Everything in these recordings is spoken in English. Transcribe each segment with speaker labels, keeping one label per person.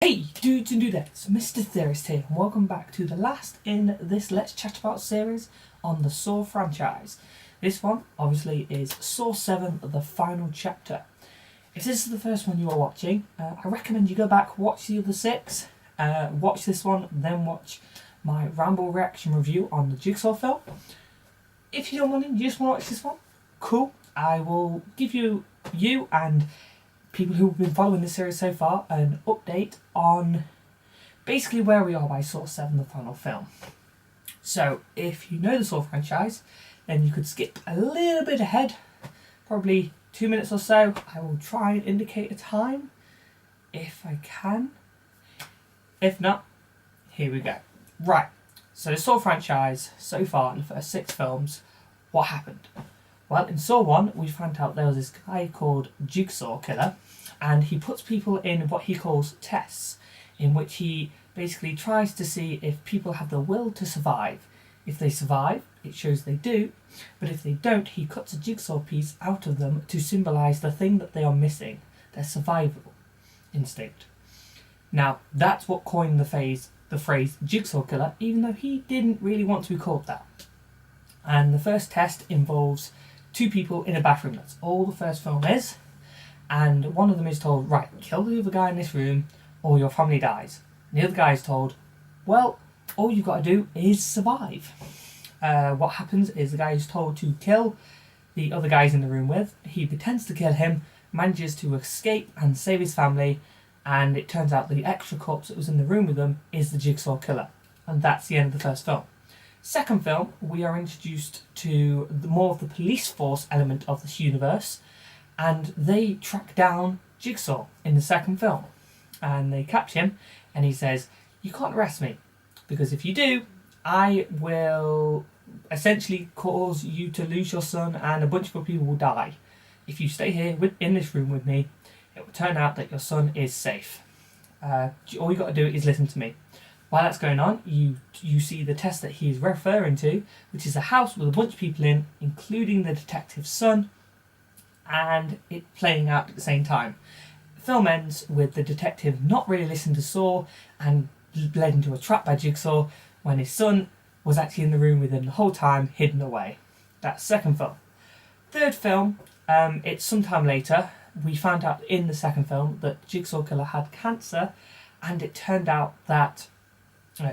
Speaker 1: Hey dudes and dudettes, Mr. Theorist here, and welcome back to the last in this Let's Chat About series on the Saw franchise. This one, obviously, is Saw 7, the final chapter. If this is the first one you are watching, I recommend you go back, watch the other 6, watch this one, then watch my ramble reaction review on the Jigsaw film. If you don't want it, you just want to watch this one, cool. I will give you and people who have been following this series so far an update on basically where we are by Saw 7, the final film. So if you know the Saw franchise, then you could skip a little bit ahead, probably 2 minutes or so. I will try and indicate a time if I can. If not, here we go. Right, so the Saw franchise so far in the first 6 films, what happened? Well, in Saw 1, we found out there was this guy called Jigsaw Killer, and he puts people in what he calls tests, in which he basically tries to see if people have the will to survive. If they survive, it shows they do, but if they don't, he cuts a jigsaw piece out of them to symbolise the thing that they are missing, their survival instinct. Now, that's what coined the phrase Jigsaw Killer, even though he didn't really want to be called that. And the first test involves 2 people in a bathroom. That's all the first film is. And one of them is told, right, kill the other guy in this room or your family dies. And the other guy is told, well, all you've got to do is survive. What happens is the guy is told to kill the other guys in the room with. He pretends to kill him, manages to escape and save his family, and it turns out the extra corpse that was in the room with them is the Jigsaw Killer. And that's the end of the first film. Second film, we are introduced to more of the police force element of this universe, and they track down Jigsaw in the second film. And they catch him, and he says, you can't arrest me, because if you do, I will essentially cause you to lose your son and a bunch of people will die. If you stay here in this room with me, it will turn out that your son is safe. All you got to do is listen to me. While that's going on, you see the test that he is referring to, which is a house with a bunch of people in, including the detective's son, and it playing out at the same time. The film ends with the detective not really listening to Saw and led into a trap by Jigsaw when his son was actually in the room with him the whole time, hidden away. That's second film. Third film, it's sometime later. We found out in the second film that Jigsaw Killer had cancer, and it turned out that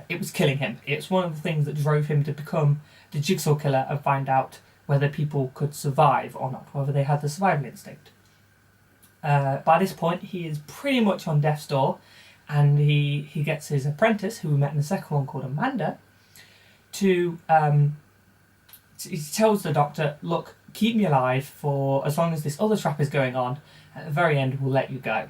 Speaker 1: it was killing him. It's one of the things that drove him to become the Jigsaw Killer and find out whether people could survive or not, whether they had the survival instinct. By this point, he is pretty much on death's door, and he gets his apprentice, who we met in the second one, called Amanda, to he tells the doctor, look, keep me alive for as long as this other trap is going on. At the very end, we'll let you go.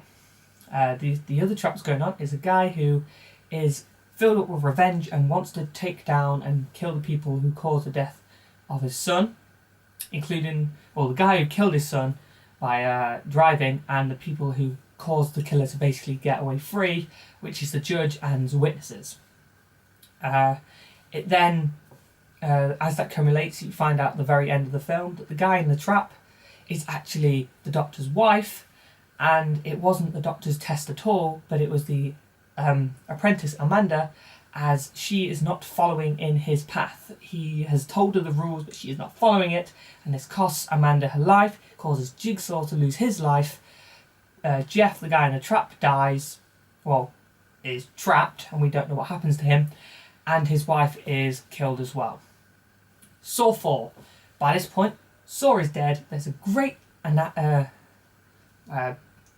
Speaker 1: The other trap that's going on is a guy who is filled up with revenge and wants to take down and kill the people who caused the death of his son, including, well, the guy who killed his son by driving, and the people who caused the killer to basically get away free, which is the judge and the witnesses. It then, as that cumulates, you find out at the very end of the film that the guy in the trap is actually the doctor's wife, and it wasn't the doctor's test at all, but it was the apprentice Amanda, as she is not following in his path. He has told her the rules, but she is not following it, and this costs Amanda her life, causes Jigsaw to lose his life. Jeff, the guy in the trap, dies, well, is trapped, and we don't know what happens to him, and his wife is killed as well. Saw 4. By this point, Saw is dead. There's a great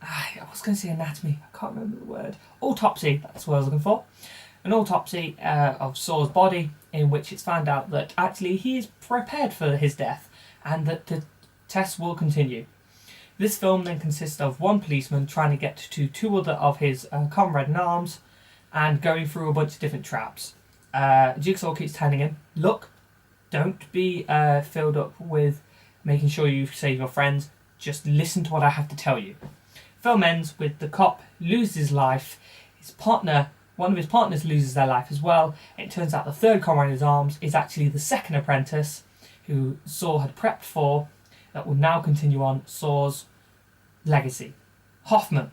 Speaker 1: I was going to say anatomy, I can't remember the word. Autopsy, that's what I was looking for. An autopsy of Saw's body, in which it's found out that actually he is prepared for his death and that the tests will continue. This film then consists of one policeman trying to get to 2 other of his comrade-in-arms and going through a bunch of different traps. Jigsaw keeps telling him, look, don't be filled up with making sure you save your friends, just listen to what I have to tell you. Film ends with the cop loses his life, one of his partners loses their life as well. It turns out the third comrade in his arms is actually the second apprentice who Saw had prepped for, that will now continue on Saw's legacy. Hoffman.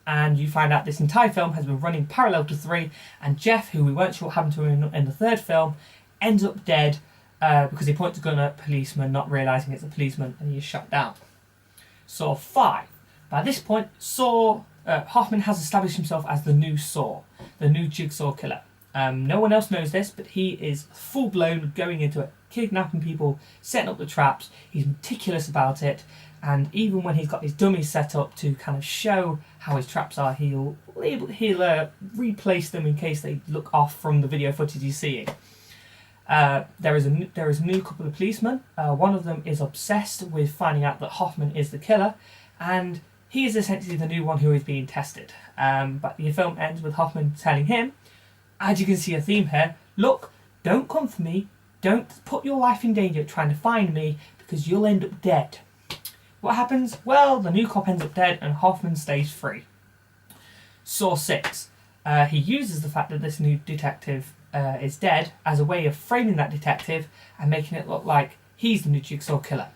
Speaker 1: and you find out this entire film has been running parallel to 3, and Jeff, who we weren't sure what happened to him in the third film, ends up dead because he points a gun at a policeman, not realising it's a policeman, and he is shot down. Saw 5. By this point, Hoffman has established himself as the new Saw, the new Jigsaw killer. No one else knows this, but he is full-blown going into it, kidnapping people, setting up the traps. He's meticulous about it, and even when he's got his dummies set up to kind of show how his traps are, he'll replace them in case they look off from the video footage he's seeing. There is a new couple of policemen. One of them is obsessed with finding out that Hoffman is the killer, and he is essentially the new one who is being tested. But the film ends with Hoffman telling him, as you can see a theme here, look, don't come for me, don't put your life in danger trying to find me, because you'll end up dead. What happens? Well, the new cop ends up dead and Hoffman stays free. Saw 6. He uses the fact that this new detective is dead as a way of framing that detective and making it look like he's the new Jigsaw killer.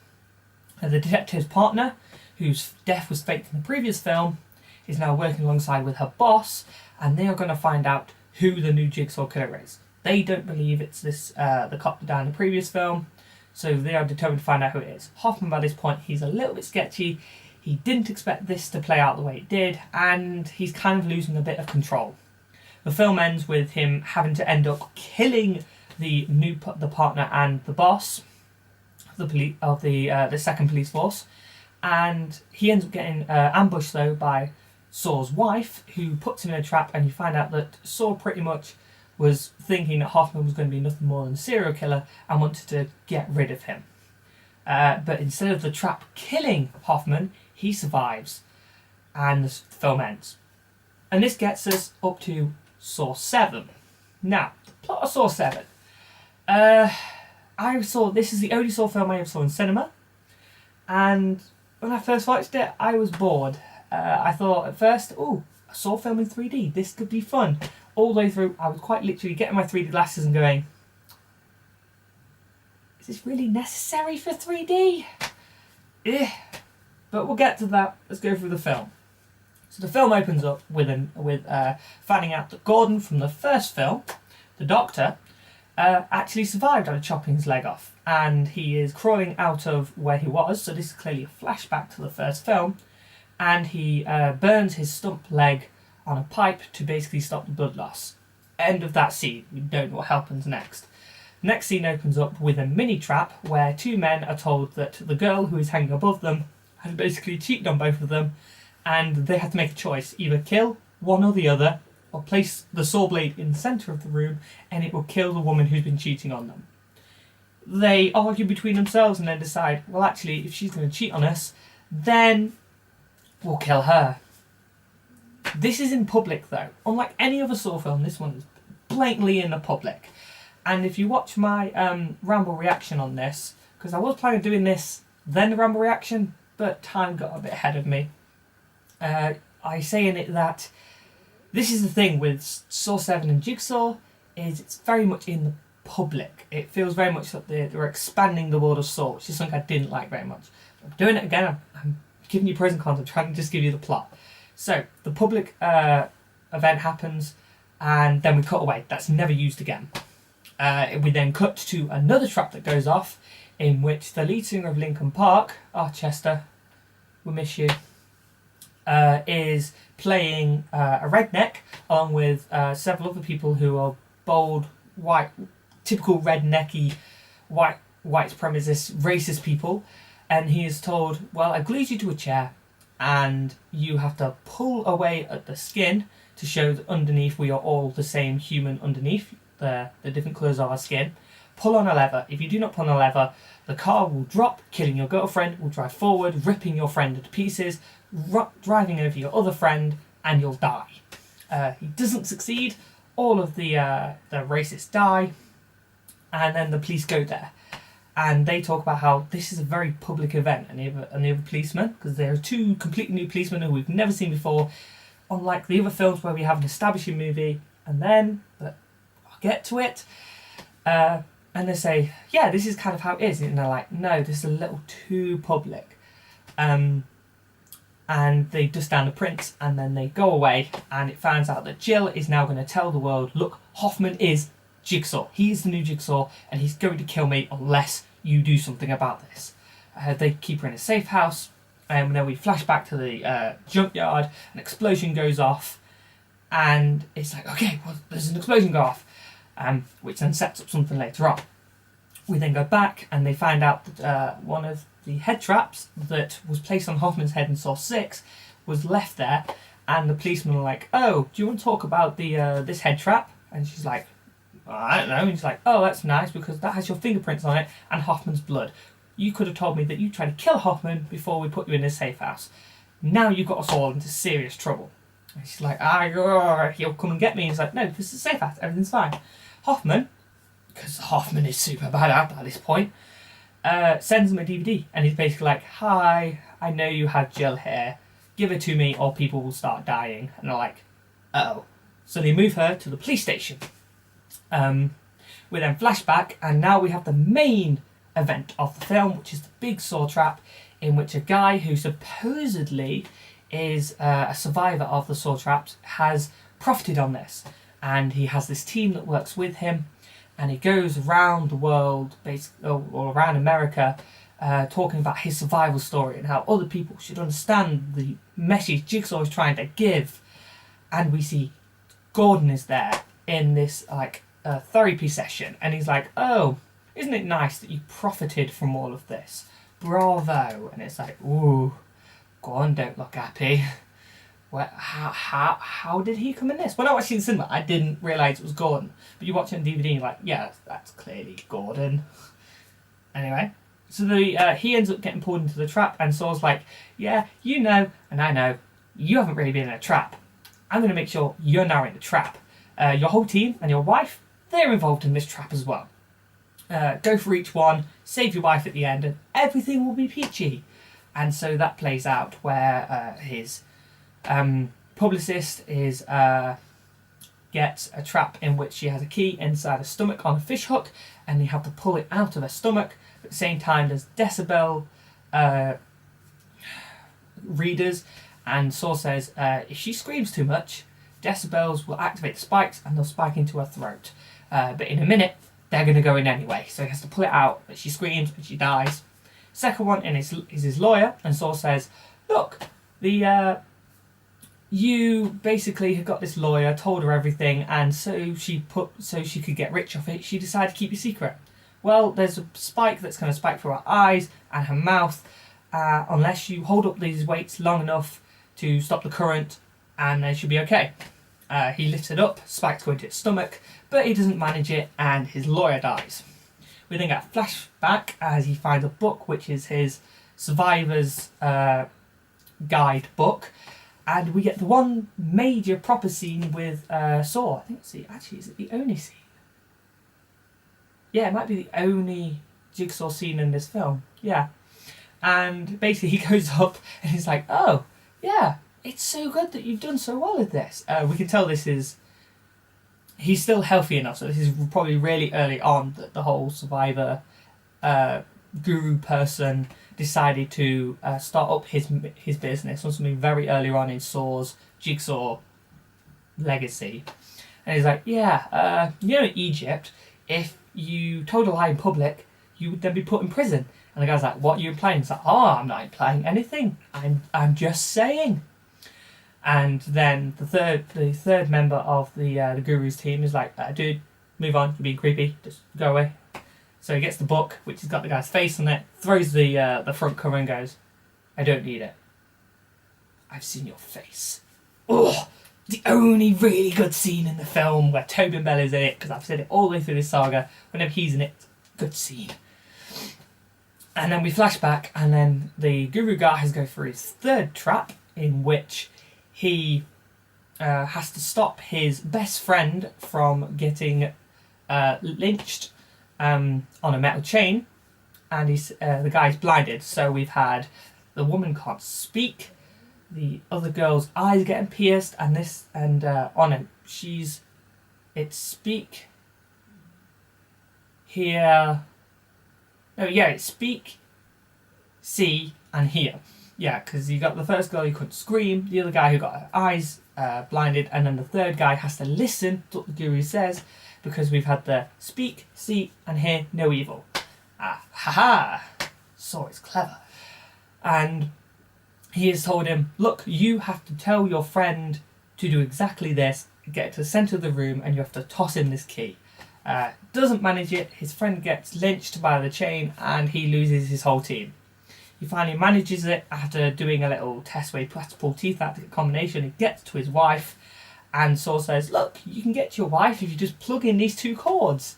Speaker 1: The detective's partner, whose death was faked in the previous film, is now working alongside with her boss, and they are going to find out who the new Jigsaw killer is. They don't believe it's the cop that died in the previous film, so they are determined to find out who it is. Hoffman, by this point, he's a little bit sketchy. He didn't expect this to play out the way it did, and he's kind of losing a bit of control. The film ends with him having to end up killing the partner and the boss of the second police force, and he ends up getting ambushed though by Saw's wife, who puts him in a trap, and you find out that Saw pretty much was thinking that Hoffman was going to be nothing more than a serial killer and wanted to get rid of him. But instead of the trap killing Hoffman, he survives, and the film ends. And this gets us up to Saw 7. Now, the plot of Saw 7. This is the only Saw film I ever saw in cinema, and when I first watched it, I was bored. I thought at first, a Saw film in 3D, this could be fun. All the way through, I was quite literally getting my 3D glasses and going, is this really necessary for 3D? But we'll get to that. Let's go through the film. So the film opens up with finding out that Gordon from the first film, the Doctor, actually survived after chopping his leg off, and he is crawling out of where he was. So this is clearly a flashback to the first film, and he burns his stump leg on a pipe to basically stop the blood loss. End of that scene. We don't know what happens next. Next scene opens up with a mini trap where 2 men are told that the girl who is hanging above them has basically cheated on both of them, and they have to make a choice: either kill one or the other, or place the saw blade in the centre of the room and it will kill the woman who's been cheating on them. They argue between themselves and then decide, well, actually, if she's going to cheat on us, then we'll kill her. This is in public though. Unlike any other Saw film, this one is blatantly in the public. And if you watch my ramble reaction on this, because I was planning on doing this, then the ramble reaction, but time got a bit ahead of me. I say in it that this is the thing with Saw 7 and Jigsaw, is it's very much in the public. It feels very much like they're expanding the world of Saw, which is something I didn't like very much. I'm doing it again, I'm giving you pros and cons, I'm trying to just give you the plot. So, the public event happens, and then we cut away. That's never used again. We then cut to another trap that goes off, in which the lead singer of Linkin Park, Chester, we miss you, is playing a redneck, along with several other people who are bold, white, typical rednecky, white supremacist, racist people. And he is told, well, I glued you to a chair, and you have to pull away at the skin to show that underneath we are all the same human underneath, the different colours of our skin. Pull on a lever. If you do not pull on a lever, the car will drop, killing your girlfriend, will drive forward, ripping your friend to pieces, driving over your other friend, and you'll die. He doesn't succeed. All of the racists die, and then the police go there. And they talk about how this is a very public event, and the other policemen, because there are 2 completely new policemen who we've never seen before, unlike the other films where we have an establishing movie, and then, but I'll get to it, and they say, yeah, this is kind of how it is, and they're like, no, this is a little too public. and they dust down the prints, and then they go away, and it finds out that Jill is now going to tell the world, look, Hoffman is Jigsaw. He is the new Jigsaw, and he's going to kill me unless you do something about this. They keep her in a safe house, and then we flash back to the junkyard. An explosion goes off, and it's like, okay, well, there's an explosion go off, which then sets up something later on. We then go back, and they find out that one of the head traps that was placed on Hoffman's head in Saw 6 was left there, and the policemen are like, oh, do you want to talk about the this head trap? And she's like, I don't know. And he's like, oh, that's nice, because that has your fingerprints on it and Hoffman's blood. You could have told me that you tried to kill Hoffman before we put you in a safe house. Now you've got us all into serious trouble. And she's like, he'll come and get me. And he's like, no, this is a safe house, everything's fine. Hoffman, because Hoffman is super bad at this point, sends him a DVD, and he's basically like, hi, I know you have Jill here, give her to me or people will start dying. And they're like, uh-oh. So they move her to the police station. We then flash back, and now we have the main event of the film, which is the big saw trap, in which a guy who supposedly is a survivor of the saw traps has profited on this, and he has this team that works with him, and he goes around the world, basically, or around America, talking about his survival story and how other people should understand the message Jigsaw is trying to give. And we see Gordon is there in this therapy session, and he's like, oh, isn't it nice that you profited from all of this? Bravo. And it's like, ooh, Gordon don't look happy. Well, how did he come in this? When I watched it in the cinema, I didn't realise it was Gordon. But you watch it on DVD and you're like, yeah, that's clearly Gordon. Anyway, so he ends up getting pulled into the trap, and Saw's like, yeah, you know, and I know, you haven't really been in a trap. I'm going to make sure you're now in the trap. Your whole team and your wife, they're involved in this trap as well. Go for each one, save your wife at the end, and everything will be peachy. And so that plays out where his publicist gets a trap in which she has a key inside her stomach on a fish hook, and they have to pull it out of her stomach. At the same time, there's decibel readers, and Saw says if she screams too much, decibels will activate the spikes and they'll spike into her throat. But in a minute, they're going to go in anyway, so he has to pull it out, but she screams and she dies. Second one is his lawyer, and Saw says, look, you basically have got this lawyer, told her everything, and so she could get rich off it, she decided to keep your secret. Well, there's a spike that's going to spike through her eyes and her mouth, unless you hold up these weights long enough to stop the current, and then she'll be okay. He lifts it up, spikes go into his stomach, but he doesn't manage it, and his lawyer dies. We then get a flashback as he finds a book, which is his survivor's guide book, and we get the one major proper scene with Saw. I think is it the only scene? Yeah, it might be the only Jigsaw scene in this film. Yeah. And basically he goes up and he's like, oh, yeah, it's so good that you've done so well with this. We can tell he's still healthy enough, so this is probably really early on that the whole survivor guru person decided to start up his business on something very early on in Saw's Jigsaw legacy. And he's like, yeah, in Egypt, if you told a lie in public, you would then be put in prison. And the guy's like, what are you implying? He's like, oh, I'm not implying anything. I'm just saying. And then the third member of the guru's team is like, dude, move on, you're being creepy, just go away. So he gets the book, which has got the guy's face on it, throws the front cover and goes, I don't need it. I've seen your face. Oh, the only really good scene in the film where Tobin Bell is in it, because I've said it all the way through this saga, whenever he's in it, good scene. And then we flash back, and then the guru guy has to go through his third trap, in which he has to stop his best friend from getting lynched on a metal chain, and the guy's blinded. So we've had the woman can't speak, the other girl's eyes getting pierced, and on it it's speak, hear. No, yeah, it's speak, see, and hear. Yeah, because you got the first girl who couldn't scream, the other guy who got her eyes blinded, and then the third guy has to listen to what the guru says, because we've had the speak, see, and hear no evil. Ah, haha! So it's clever. And he has told him, look, you have to tell your friend to do exactly this, get to the centre of the room, and you have to toss in this key. Doesn't manage it, his friend gets lynched by the chain, and he loses his whole team. He finally manages it after doing a little test where he has to pull teeth out to get a combination. He gets to his wife, and Saw says, look, you can get to your wife if you just plug in these 2 cords.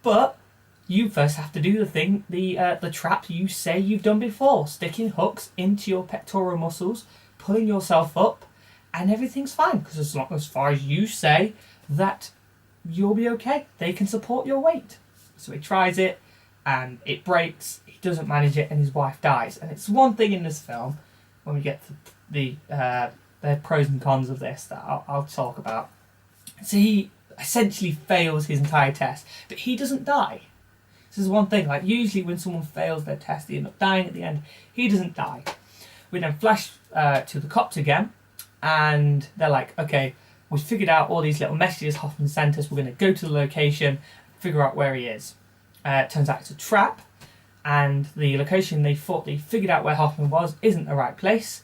Speaker 1: But you first have to do the thing, the trap you say you've done before. Sticking hooks into your pectoral muscles, pulling yourself up, and everything's fine. Because as far as you say that you'll be okay. They can support your weight. So he tries it, and it breaks. He doesn't manage it, and his wife dies. And it's one thing in this film, when we get to the pros and cons of this, that I'll talk about. So he essentially fails his entire test, but he doesn't die. This is one thing, like usually when someone fails their test, they end up dying at the end. He doesn't die. We then flash to the cops again, and they're like, okay, we've figured out all these little messages Hoffman sent us. We're going to go to the location, figure out where he is. It turns out it's a trap, and the location they thought they figured out where Hoffman was isn't the right place.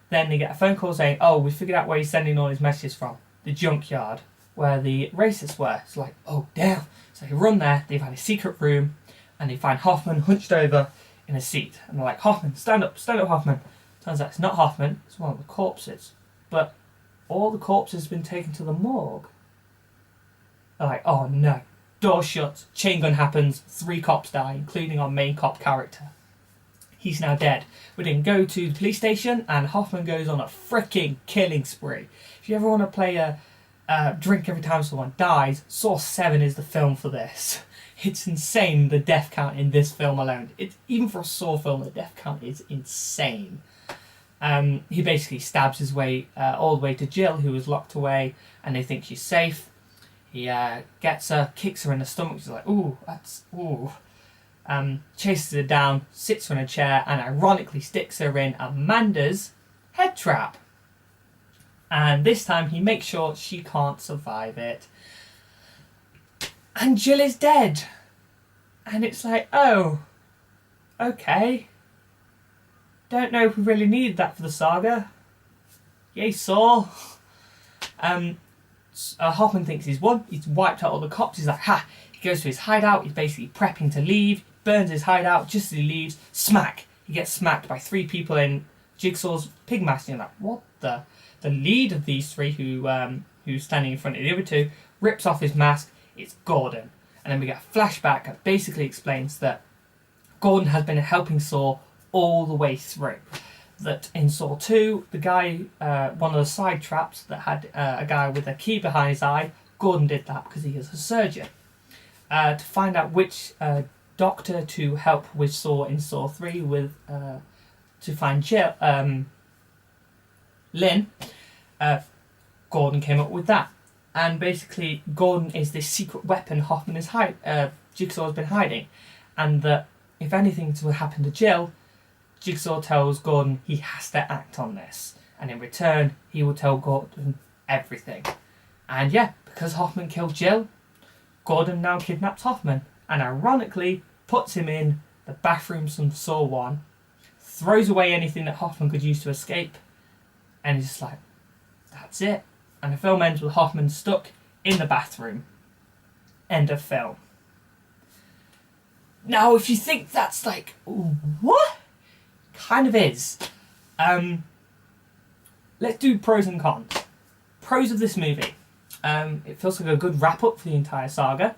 Speaker 1: Then they get a phone call saying, oh, we figured out where he's sending all his messages from. The junkyard, where the racists were. It's like, oh, damn. So they run there, they find a secret room, and they find Hoffman hunched over in a seat. And they're like, Hoffman, stand up, Hoffman. Turns out it's not Hoffman, it's one of the corpses. But all the corpses have been taken to the morgue. They're like, oh no. Door shuts, chain gun happens, 3 cops die, including our main cop character. He's now dead. We then go to the police station, and Hoffman goes on a freaking killing spree. If you ever want to play a drink every time someone dies, Saw 7 is the film for this. It's insane, the death count in this film alone. Even for a Saw film, the death count is insane. He basically stabs his way all the way to Jill, who is locked away, and they think she's safe. He gets her, kicks her in the stomach. She's like, ooh, that's, ooh. Chases her down, sits her in a chair, and ironically sticks her in Amanda's head trap. And this time he makes sure she can't survive it. And Jill is dead. And it's like, oh, okay. Don't know if we really needed that for the saga. Yay, Saw. Hoffman thinks he's won. He's wiped out all the cops. He's like, ha! He goes to his hideout. He's basically prepping to leave. Burns his hideout just as he leaves. Smack! He gets smacked by 3 people in Jigsaw's pig mask. And you're like, what the? The lead of these 3, who's standing in front of the other 2, rips off his mask. It's Gordon. And then we get a flashback that basically explains that Gordon has been helping Saw all the way through. That in Saw 2, the guy, one of the side traps that had a guy with a key behind his eye, Gordon did that because he is a surgeon. To find out which doctor to help with Saw in Saw 3 with to find Jill, Lynn, Gordon came up with that. And basically, Gordon is this secret weapon Hoffman is Jigsaw has been hiding, and that if anything will happen to Jill, Jigsaw tells Gordon he has to act on this, and in return he will tell Gordon everything. And yeah, because Hoffman killed Jill, Gordon now kidnaps Hoffman, and ironically puts him in the bathrooms from Saw 1, throws away anything that Hoffman could use to escape, and he's just like, that's it. And the film ends with Hoffman stuck in the bathroom. End of film. Now, if you think that's like, what? Kind of is. Let's do pros and cons. Pros of this movie. It feels like a good wrap-up for the entire saga.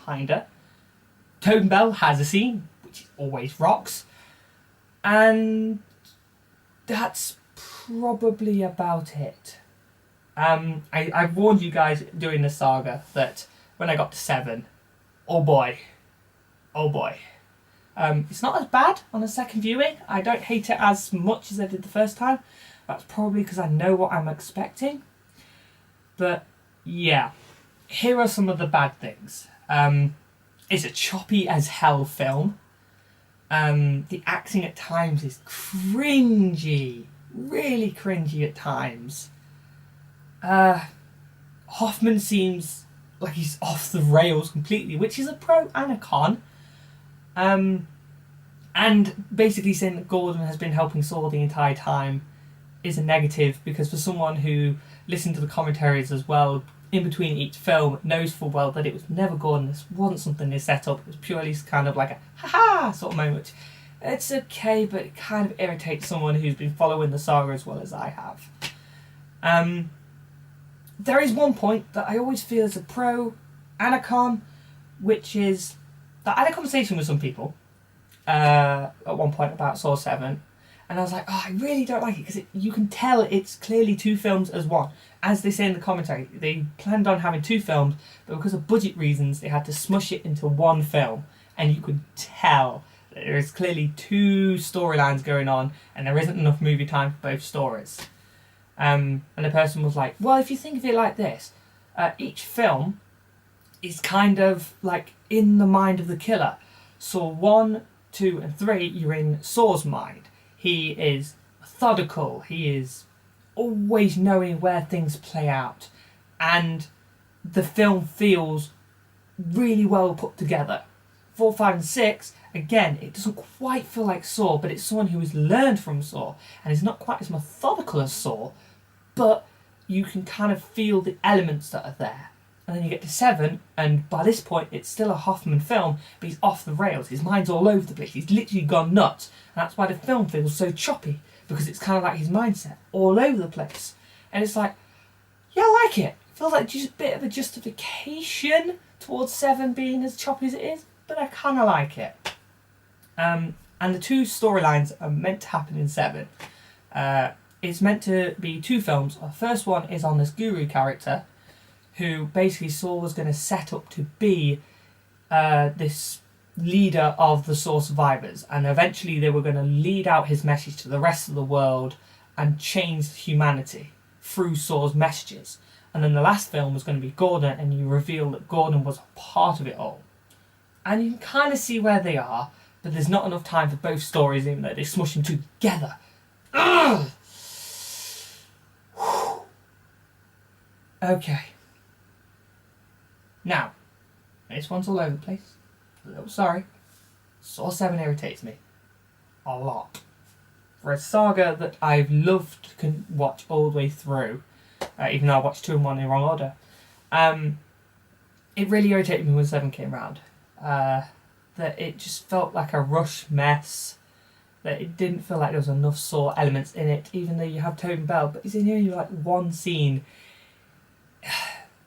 Speaker 1: Kinda. Tobin Bell has a scene, which always rocks. And that's probably about it. I've warned you guys during the saga that when I got to 7, oh boy. It's not as bad on the second viewing. I don't hate it as much as I did the first time. That's probably because I know what I'm expecting. But yeah, here are some of the bad things. It's a choppy as hell film. The acting at times is cringy, really cringy at times. Hoffman seems like he's off the rails completely, which is a pro and a con. And basically saying that Gordon has been helping Saw the entire time is a negative, because for someone who listened to the commentaries as well in between each film knows full well that it was never Gordon. This wasn't something they set up. It was purely kind of like a ha-ha sort of moment. It's okay, but it kind of irritates someone who's been following the saga as well as I have. There is one point that I always feel is a pro and a con, which is that I had a conversation with some people at one point about Saw 7, and I was like, oh, I really don't like it, because you can tell it's clearly two films as one. As they say in the commentary, they planned on having two films, but because of budget reasons, they had to smush it into one film, and you could tell that there is clearly two storylines going on, and there isn't enough movie time for both stories. And the person was like, well, if you think of it like this, each film is kind of like in the mind of the killer. Saw 1, 2 and 3, you're in Saw's mind. He is methodical, he is always knowing where things play out, and the film feels really well put together. 4, 5 and 6, again, it doesn't quite feel like Saw, but it's someone who has learned from Saw and is not quite as methodical as Saw, but you can kind of feel the elements that are there. And then you get to 7, and by this point it's still a Hoffman film, but he's off the rails. His mind's all over the place. He's literally gone nuts. And that's why the film feels so choppy, because it's kind of like his mindset all over the place. And it's like, yeah, I like it. It feels like just a bit of a justification towards 7 being as choppy as it is, but I kind of like it. And the two storylines are meant to happen in 7. It's meant to be two films. The first one is on this guru character, who basically Saw was going to set up to be this leader of the Saw survivors, and eventually they were going to lead out his message to the rest of the world and change humanity through Saw's messages. And then the last film was going to be Gordon, and you reveal that Gordon was a part of it all. And you can kind of see where they are, but there's not enough time for both stories, even though they smush them together. Ugh! Okay. Now, this one's all over the place. A little sorry. Saw 7 irritates me a lot. For a saga that I've loved to watch all the way through, even though I watched 2 and 1 in the wrong order, it really irritated me when 7 came round. That it just felt like a rush mess. That it didn't feel like there was enough Saw elements in it, even though you have Tobin Bell, but it's in only like one scene.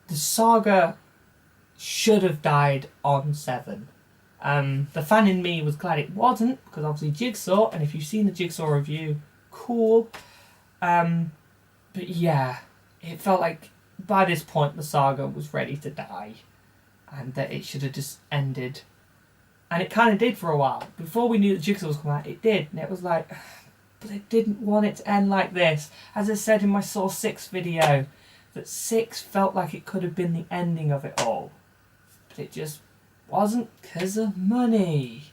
Speaker 1: The saga should have died on 7. The fan in me was glad it wasn't, because obviously Jigsaw, and if you've seen the Jigsaw review, cool. But yeah, it felt like by this point the saga was ready to die, and that it should have just ended. And it kind of did for a while. Before we knew that Jigsaw was coming out, it did, and it was like, but I didn't want it to end like this. As I said in my Saw 6 video, that 6 felt like it could have been the ending of it all. But it just wasn't, because of money.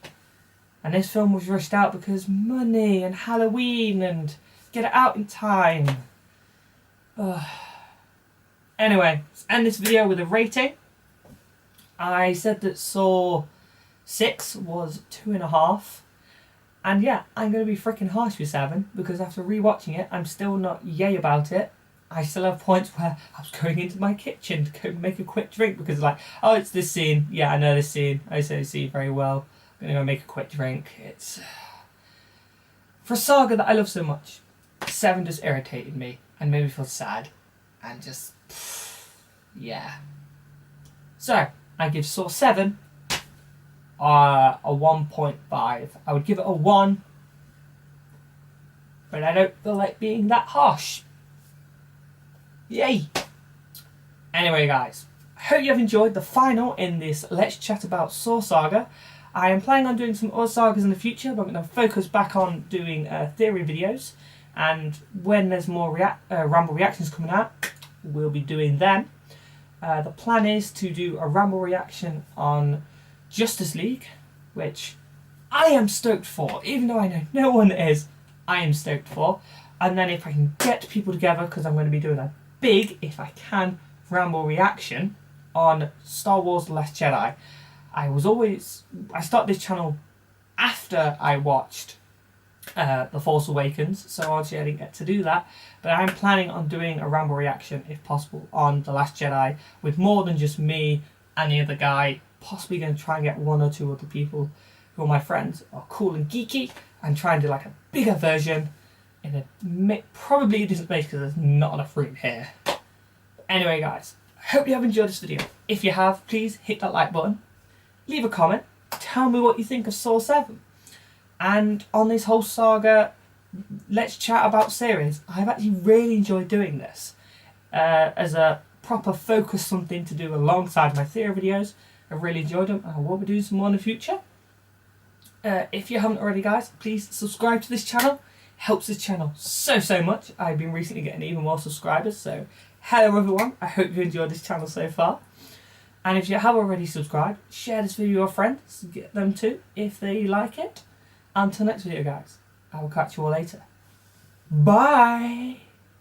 Speaker 1: And this film was rushed out because money and Halloween and get it out in time. Anyway, let's end this video with a rating. I said that Saw 6 was 2.5. And yeah, I'm going to be freaking harsh with 7, because after rewatching it, I'm still not yay about it. I still have points where I was going into my kitchen to go make a quick drink, because it's like, oh, it's this scene. Yeah, I know this scene. I know this scene very well. I'm going to go make a quick drink. It's for a saga that I love so much. 7 just irritated me and made me feel sad. And just, yeah. So, I give Saw 7 a 1.5. I would give it a 1, but I don't feel like being that harsh. Yay! Anyway guys, I hope you have enjoyed the final in this Let's Chat About Saw saga. I am planning on doing some other sagas in the future, but I'm going to focus back on doing theory videos, and when there's more Ramble reactions coming out, we'll be doing them. The plan is to do a Ramble reaction on Justice League, which I am stoked for, even though I know no one is, I am stoked for. And then if I can get people together, because I'm going to be doing a big, if I can, ramble reaction on Star Wars The Last Jedi. I started this channel after I watched The Force Awakens, so obviously I didn't get to do that, but I'm planning on doing a ramble reaction, if possible, on The Last Jedi, with more than just me and the other guy, possibly going to try and get one or two other people who are my friends, are cool and geeky, and try and do like a bigger version, in a probably a different space because there's not enough room here. But anyway guys, I hope you have enjoyed this video. If you have, please hit that like button, leave a comment, tell me what you think of Saw 7. And on this whole saga, let's chat about series. I've actually really enjoyed doing this as a proper focus, something to do alongside my theory videos. I've really enjoyed them and I will be doing some more in the future. If you haven't already guys, please subscribe to this channel. It helps this channel so much. I've been recently getting even more subscribers, so hello everyone. I hope you enjoyed this channel so far. And if you have already subscribed, share this video with your friends, get them too if they like it. Until next video guys, I will catch you all later. Bye!